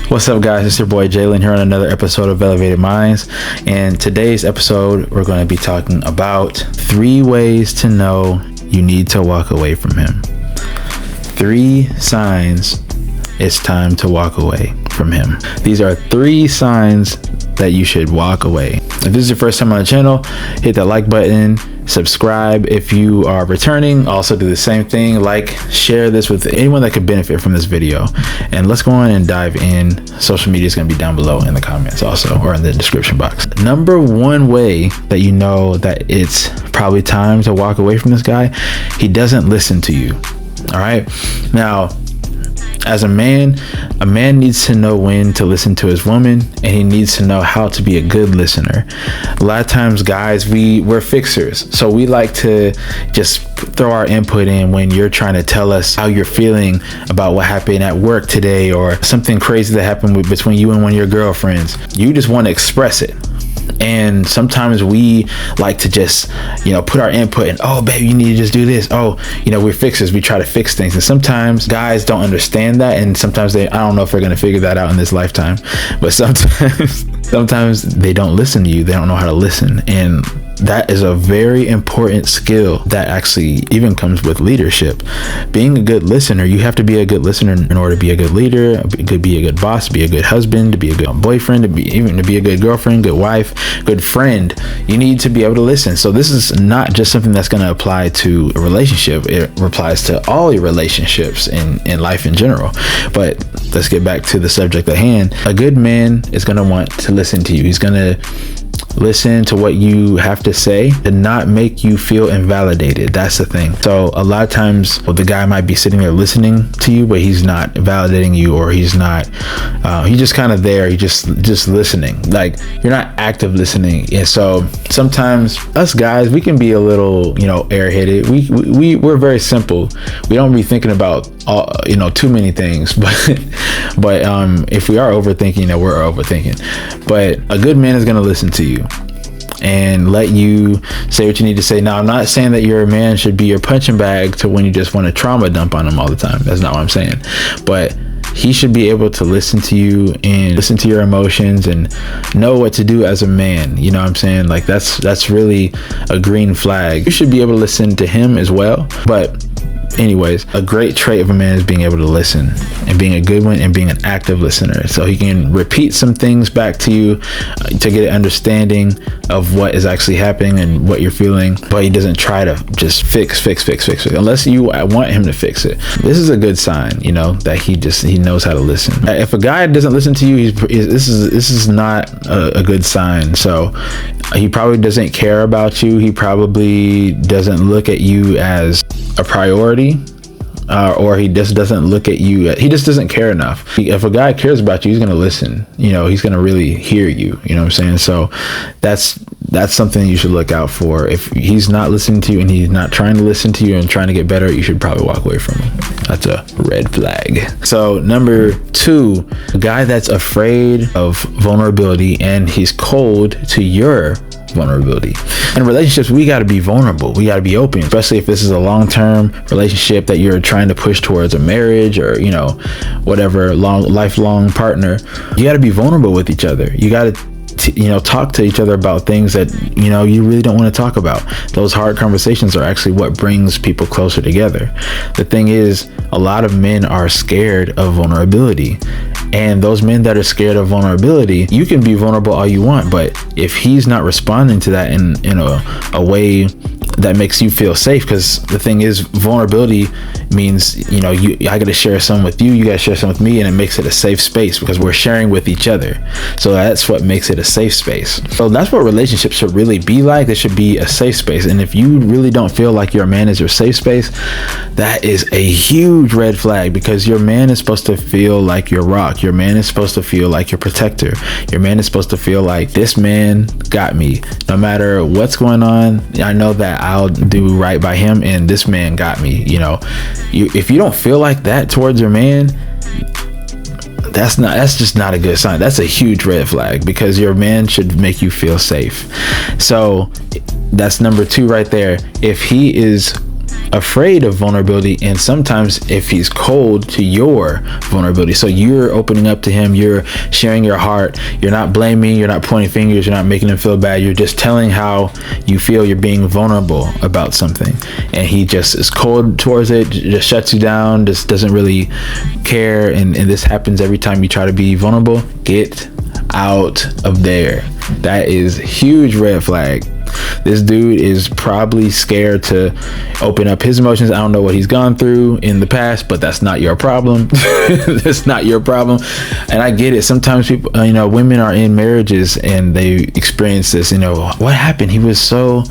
What's up, guys? It's your boy Jalen here on another episode of Elevated Minds. And today's episode, we're going to be talking about 3 ways to know you need to walk away from him. 3 signs it's time to walk away from him. These are 3 signs that you should walk away. If this is your first time on the channel, hit that like button. Subscribe if you are returning. Also do the same thing. Like, share this with anyone that could benefit from this video. And let's go on and dive in. Social media is going to be down below in the comments also, or in the description box. Number 1 way that you know that it's probably time to walk away from this guy, he doesn't listen to you. All right. Now, as a man needs to know when to listen to his woman, and he needs to know how to be a good listener. A lot of times, guys, we're fixers, so we like to just throw our input in when you're trying to tell us how you're feeling about what happened at work today, or something crazy that happened between you and one of your girlfriends. You just want to express it. And sometimes we like to just, put our input in. Oh, baby, you need to just do this. Oh, we're fixers. We try to fix things. And sometimes guys don't understand that. And sometimes I don't know if they're going to figure that out in this lifetime. But sometimes they don't listen to you. They don't know how to listen. And that is a very important skill that actually even comes with leadership. Being a good listener, you have to be a good listener in order to be a good leader, be a good boss, be a good husband, to be a good boyfriend, to be a good girlfriend, good wife, good friend. You need to be able to listen. So this is not just something that's going to apply to a relationship. It applies to all your relationships in life in general. But let's get back to the subject at hand. A good man is going to want to listen to you. He's going to listen to what you have to say and not make you feel invalidated. That's the thing. So a lot of times, the guy might be sitting there listening to you, but he's not validating you, or he's just kind of there. He's just listening. Like, you're not active listening. And so sometimes us guys, we can be a little, airheaded. We're very simple. We don't be thinking about too many things, but if we are overthinking, then we're overthinking. But a good man is going to listen to you and let you say what you need to say. Now, I'm not saying that your man should be your punching bag to when you just want to trauma dump on him all the time. That's not what I'm saying. But he should be able to listen to you and listen to your emotions and know what to do as a man. You know what I'm saying? Like, that's really a green flag. You should be able to listen to him as well. But anyways, a great trait of a man is being able to listen, and being a good one, and being an active listener. So he can repeat some things back to you to get an understanding of what is actually happening and what you're feeling, but he doesn't try to just fix unless you want him to fix it. This is a good sign, that he knows how to listen. If a guy doesn't listen to you, this is not a good sign. So he probably doesn't care about you. He probably doesn't look at you as a priority, or he just doesn't look at you. He just doesn't care enough. If a guy cares about you, he's going to listen. He's going to really hear you. You know what I'm saying? So that's something you should look out for. If he's not listening to you and he's not trying to listen to you and trying to get better, you should probably walk away from him. That's a red flag. So number 2, a guy that's afraid of vulnerability and he's cold to your vulnerability. In relationships, we got to be vulnerable. We got to be open, especially if this is a long-term relationship that you're trying to push towards a marriage, or whatever, lifelong partner. You got to be vulnerable with each other. You got to talk to each other about things that you really don't want to talk about. Those hard conversations are actually what brings people closer together. The thing is, a lot of men are scared of vulnerability, and those men that are scared of vulnerability, you can be vulnerable all you want, but if he's not responding to that in a way that makes you feel safe, because the thing is, vulnerability means I got to share some with you, you got to share some with me, and it makes it a safe space because we're sharing with each other. So that's what makes it a safe space. So that's what relationships should really be like. They should be a safe space. And if you really don't feel like your man is your safe space, that is a huge red flag, because your man is supposed to feel like your rock. Your man is supposed to feel like your protector. Your man is supposed to feel like, this man got me. No matter what's going on, I know that I'll do right by him, and this man got me. If you don't feel like that towards your man, that's just not a good sign. That's a huge red flag, because your man should make you feel safe. So that's number 2 right there. If he is afraid of vulnerability, and sometimes if he's cold to your vulnerability, so you're opening up to him, you're sharing your heart, you're not blaming, you're not pointing fingers, you're not making him feel bad, you're just telling how you feel, you're being vulnerable about something, and he just is cold towards it, just shuts you down, just doesn't really care, and this happens every time you try to be vulnerable, get out of there. That is a huge red flag. This dude is probably scared to open up his emotions. I don't know what he's gone through in the past, but that's not your problem. That's not your problem. And I get it. Sometimes people, women are in marriages and they experience this, what happened? He was so,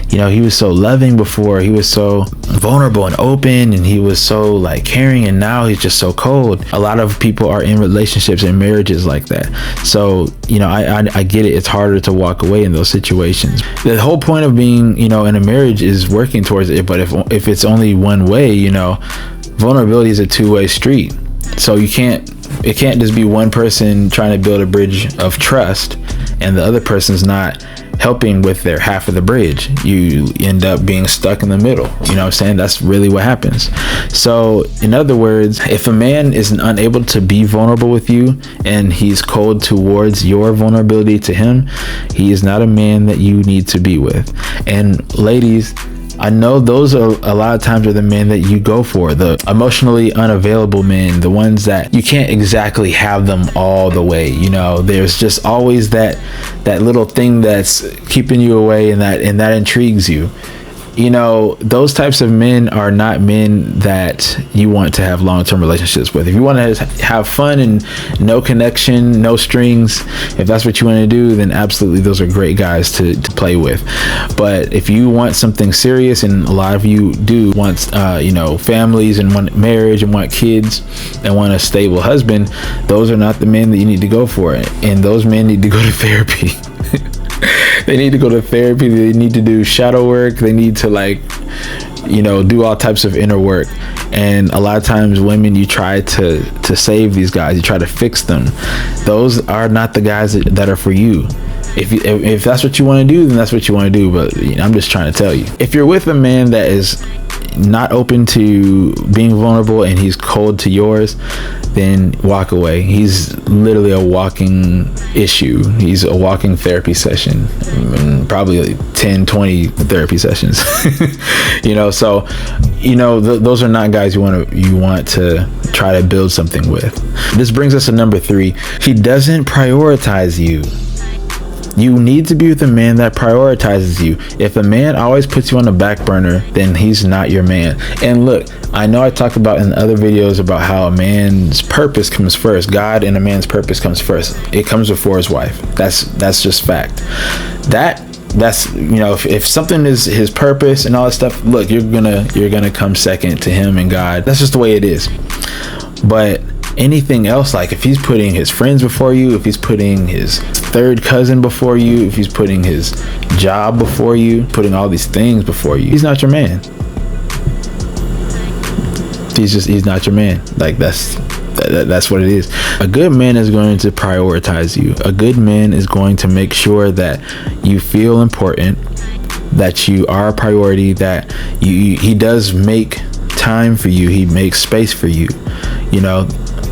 he was so loving before. He was so vulnerable and open, and he was so like caring, and now he's just so cold. A lot of people are in relationships and marriages like that. So, I get it. It's harder to walk away in those situations. The whole point of being, in a marriage is working towards it. But if it's only one way, vulnerability is a two-way street. So it can't just be one person trying to build a bridge of trust and the other person's not helping with their half of the bridge. You end up being stuck in the middle. You know what I'm saying? That's really what happens. So in other words, if a man is unable to be vulnerable with you and he's cold towards your vulnerability to him, he is not a man that you need to be with. And ladies, I know those are a lot of times are the men that you go for, the emotionally unavailable men, the ones that you can't exactly have them all the way. There's just always that little thing that's keeping you away, and that intrigues you. Those types of men are not men that you want to have long-term relationships with. If you want to have fun and no connection, no strings, if that's what you want to do, then absolutely those are great guys to play with. But if you want something serious, and a lot of you do want families and want marriage and want kids and want a stable husband, those are not the men that you need to go for. And those men need to go to therapy. They need to go to therapy. They need to do shadow work. They need to do all types of inner work. And a lot of times women, you try to save these guys. You try to fix them. Those are not the guys that are for you. If that's what you want to do, then that's what you want to do. But I'm just trying to tell you, if you're with a man that is not open to being vulnerable and he's cold to yours, then walk away. He's literally a walking issue. He's a walking therapy session, and probably 10, 20 therapy sessions. So those are not guys you want to try to build something with. This brings us to number 3. He doesn't prioritize you. You need to be with a man that prioritizes you. If a man always puts you on the back burner, then he's not your man. And look, I know I talked about in other videos about how a man's purpose comes first. God and a man's purpose comes first. It comes before his wife. That's just fact. That's if something is his purpose and all that stuff, look, you're gonna come second to him and God. That's just the way it is. But anything else, like if he's putting his friends before you, if he's putting his third cousin before you, if he's putting his job before you, putting all these things before you, he's not your man. He's not your man. Like that's what it is. A good man is going to prioritize you. A good man is going to make sure that you feel important, that you are a priority, that he does make time for you. He makes space for you.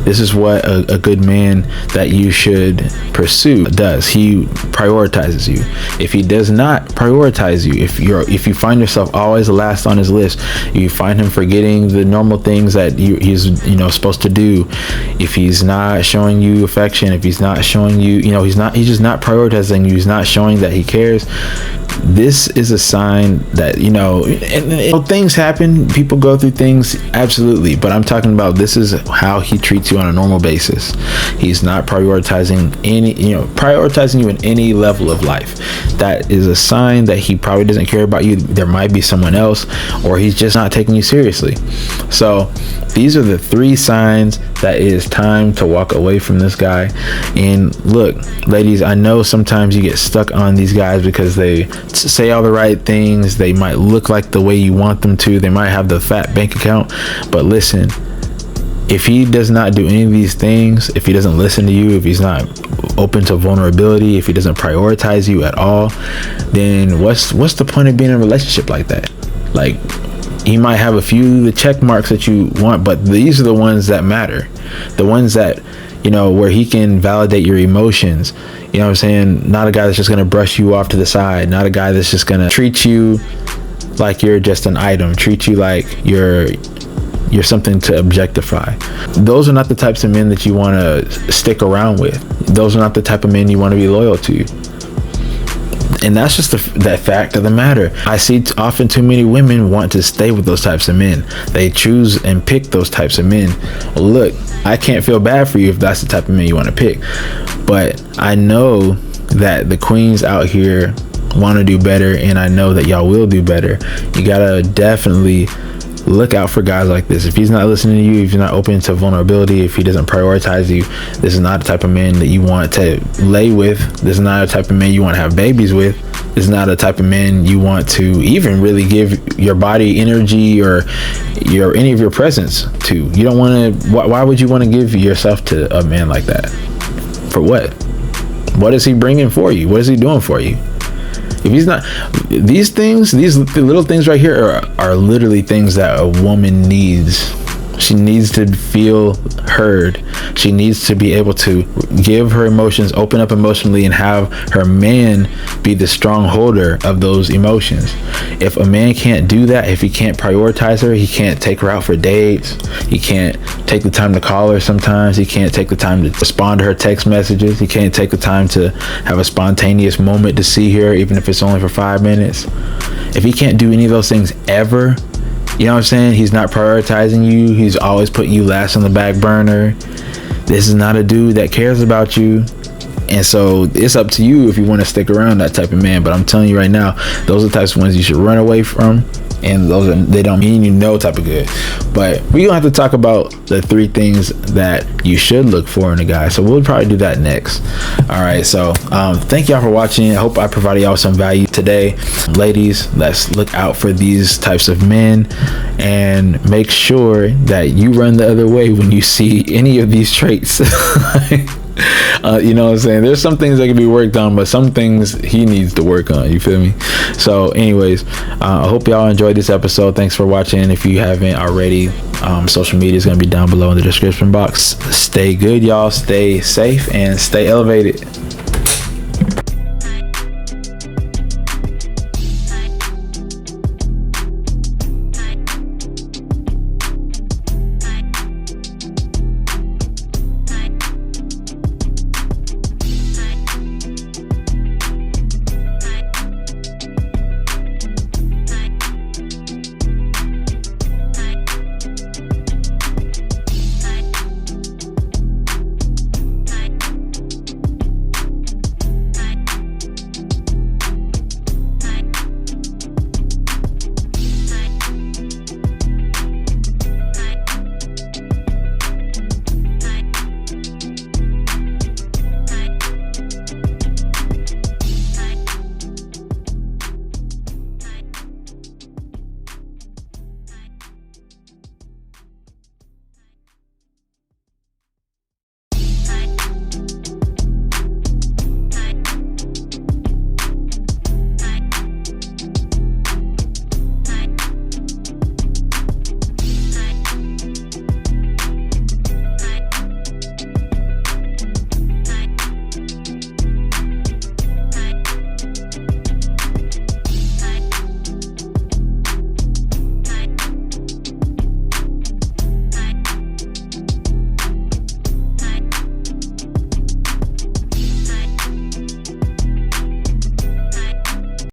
This is what a good man that you should pursue does. He prioritizes you. If he does not prioritize you, if you find yourself always last on his list, you find him forgetting the normal things that he's supposed to do, if he's not showing you affection, if he's not showing you, he's just not prioritizing you, he's not showing that he cares, this is a sign that and things happen, people go through things, absolutely, but I'm talking about this is how he treats you on a normal basis. He's not prioritizing you in any level of life. That is a sign that he probably doesn't care about you. There might be someone else, or he's just not taking you seriously. So these are the 3 signs that it is time to walk away from this guy. And look, ladies, I know sometimes you get stuck on these guys because they say all the right things. They might look like the way you want them to. They might have the fat bank account. But listen, If he does not do any of these things, if he doesn't listen to you, if he's not open to vulnerability, if he doesn't prioritize you at all, then what's the point of being in a relationship like that? Like, he might have a few of the check marks that you want, but these are the ones that matter. The ones that, you know, where he can validate your emotions. You know what I'm saying? Not a guy that's just going to brush you off to the side. Not a guy that's just going to treat you like you're just an item, treat you like you're something to objectify. Those are not the types of men that you want to stick around with. Those are not the type of men you want to be loyal to. And that's just that fact of the matter. I see often too many women want to stay with those types of men. They choose and pick those types of men. Look, I can't feel bad for you if that's the type of men you want to pick. But I know that the queens out here want to do better, and I know that y'all will do better. You gotta definitely look out for guys like this. If he's not listening to you, if you're not open to vulnerability, if he doesn't prioritize you, this is not the type of man that you want to lay with. This is not the type of man you want to have babies with. This is not the type of man you want to even really give your body energy or any of your presence to. You don't want to. Why would you want to give yourself to a man like that? For what? What is he bringing for you? What is he doing for you? If he's not, these things, these little things right here are literally things that a woman needs. She needs to feel heard. She needs to be able to give her emotions, open up emotionally, and have her man be the strong holder of those emotions. If a man can't do that, if he can't prioritize her, he can't take her out for dates, he can't take the time to call her sometimes, he can't take the time to respond to her text messages, he can't take the time to have a spontaneous moment to see her, even if it's only for 5 minutes. If he can't do any of those things ever, you know what I'm saying? He's not prioritizing you. He's always putting you last on the back burner. This is not a dude that cares about you. And so it's up to you if you want to stick around that type of man. But I'm telling you right now, those are the types of ones you should run away from. And they don't mean you no type of good. But we're gonna have to talk about the 3 things that you should look for in a guy. So we'll probably do that next. All right, so thank y'all for watching. I hope I provided y'all some value today. Ladies, let's look out for these types of men and make sure that you run the other way when you see any of these traits. You know what I'm saying? There's some things that can be worked on, but some things he needs to work on. You feel me? So anyways, I hope y'all enjoyed this episode. Thanks for watching. If you haven't already, social media is going to be down below in the description box. Stay good, y'all. Stay safe and stay elevated.